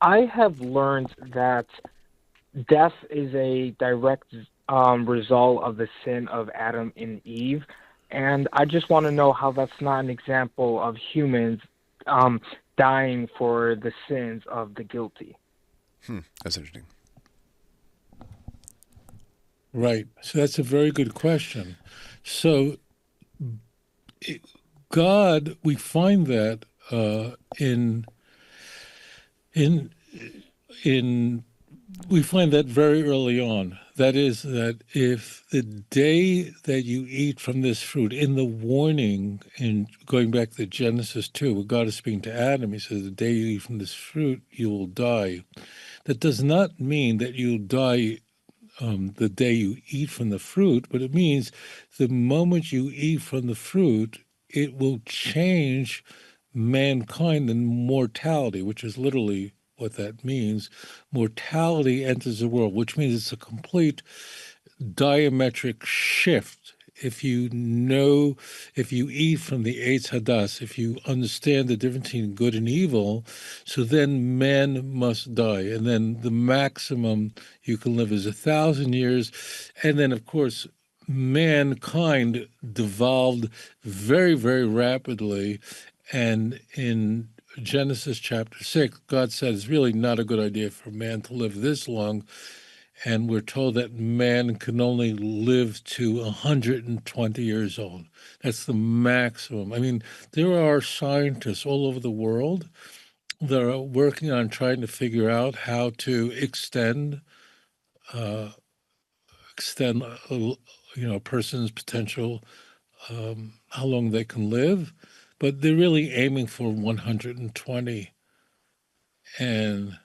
I have learned that death is a direct result of the sin of Adam and Eve, and I just want to know how that's not an example of humans um, dying for the sins of the guilty. That's interesting. Right. So that's a very good question. So it, God, we find that in in we find that very early on. That is, that if the day that you eat from this fruit, in the warning, in going back to Genesis 2, where God is speaking to Adam, he says, the day you eat from this fruit, you will die. That does not mean that you'll die the day you eat from the fruit, but it means the moment you eat from the fruit, it will change mankind and mortality, which is literally what that means. Mortality enters the world, which means it's a complete diametric shift. If you know, if you eat from the Eitz Hadas, if you understand the difference between good and evil, so then man must die. And then the maximum you can live is 1,000 years. And then, of course, mankind devolved very, very rapidly. And in Genesis chapter 6, God said it's really not a good idea for man to live this long, and we're told that man can only live to 120 years old. That's the maximum. I mean, there are scientists all over the world that are working on trying to figure out how to uh, extend, a person's potential, how long they can live, but they're really aiming for 120. And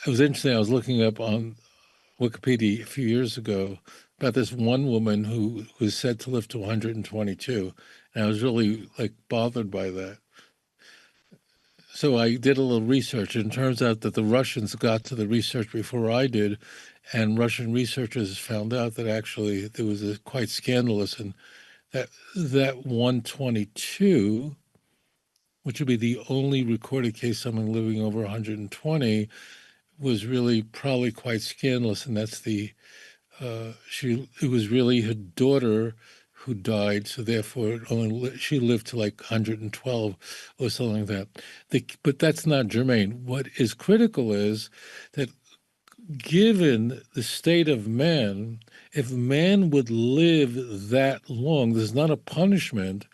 it was interesting. I was looking up on Wikipedia a few years ago about this one woman who was said to live to 122, and I was really like bothered by that. So I did a little research, and it turns out that the Russians got to the research before I did, and Russian researchers found out that actually there was a quite scandalous, and that 122, which would be the only recorded case of someone living over 120, was really probably quite scandalous, and that's the it was really her daughter who died, so therefore she lived to like 112 or something like that. But that's not germane. What is critical is that given the state of man, if man would live that long, there's not a punishment,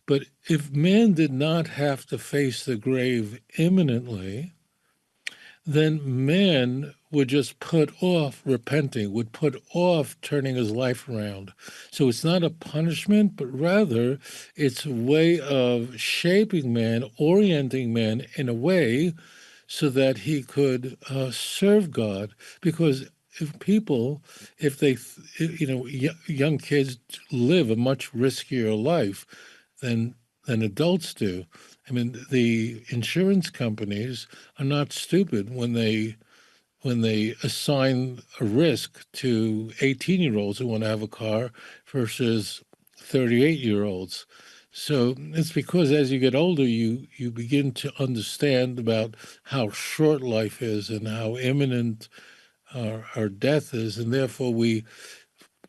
but if man did not have to face the grave imminently, then man would just put off repenting, would put off turning his life around. So it's not a punishment, but rather it's a way of shaping man, orienting man in a way so that he could serve God. Because if people, if they, young kids live a much riskier life than adults do. I mean, the insurance companies are not stupid when they assign a risk to 18-year-olds who want to have a car versus 38-year-olds. So it's because as you get older, you begin to understand about how short life is and how imminent our death is, and therefore we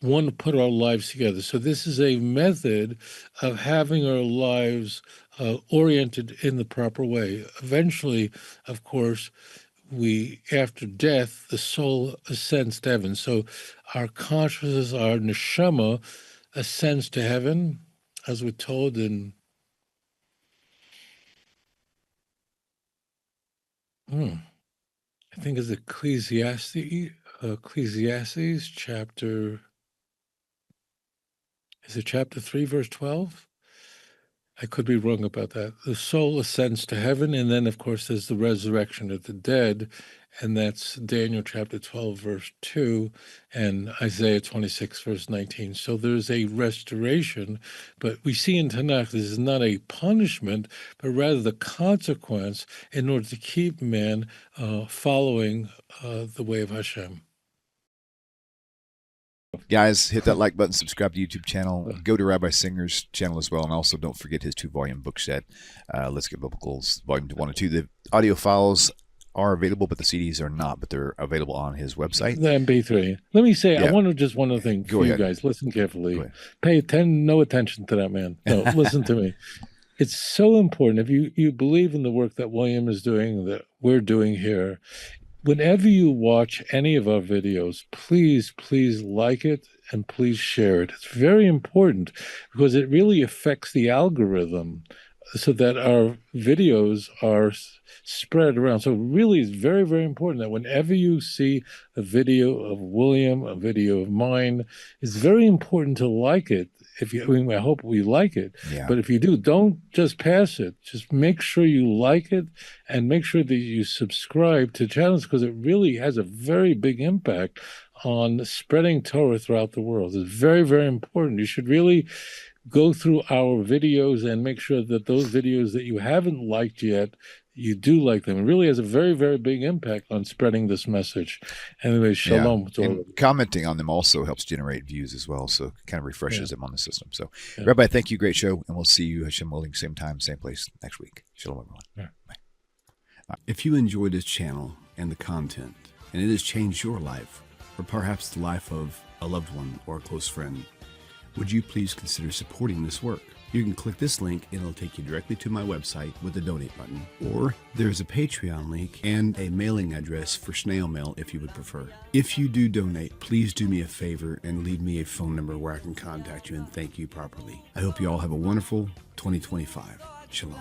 want to put our lives together. So this is a method of having our lives oriented in the proper way. Eventually, of course, we after death, the soul ascends to heaven. So our consciousness, our neshama, ascends to heaven, as we're told in I think it's Ecclesiastes chapter. Is it chapter 3, verse 12? I could be wrong about that. The soul ascends to heaven, and then, of course, there's the resurrection of the dead, and that's Daniel chapter 12, verse 2, and Isaiah 26, verse 19. So there's a restoration, but we see in TaNaCh this is not a punishment, but rather the consequence in order to keep man following the way of Hashem. Guys, hit that like button, subscribe to the YouTube channel, go to Rabbi Singer's channel as well, and also don't forget his 2-volume book set, Let's Get Biblicals, Volume 1 and 2. The audio files are available, but the CDs are not, but they're available on his website. The MP3. Let me say, Yeah. I want to just one other thing Go for ahead. you guys. Listen carefully. Go ahead. Pay no attention to that man. No, listen to me. It's so important. If you believe in the work that William is doing, that we're doing here, whenever you watch any of our videos, please like it and please share it. It's very important because it really affects the algorithm so that our videos are spread around. So really it's very, very important that whenever you see a video of William, a video of mine, it's very important to like it. I hope we like it. Yeah. But if you do, don't just pass it. Just make sure you like it and make sure that you subscribe to channels because it really has a very big impact on spreading Torah throughout the world. It's very, very important. You should really go through our videos and make sure that those videos that you haven't liked yet, you do like them. It really has a very, very big impact on spreading this message. Anyway, shalom. Yeah. And commenting on them also helps generate views as well, so it kind of refreshes them on the system. So, Yeah. Rabbi, thank you. Great show, and we'll see you, Hashem willing, same time, same place next week. Shalom, everyone. Yeah. Bye. If you enjoy this channel and the content, and it has changed your life, or perhaps the life of a loved one or a close friend, would you please consider supporting this work? You can click this link and it'll take you directly to my website with the donate button. Or there's a Patreon link and a mailing address for snail mail if you would prefer. If you do donate, please do me a favor and leave me a phone number where I can contact you and thank you properly. I hope you all have a wonderful 2025. Shalom.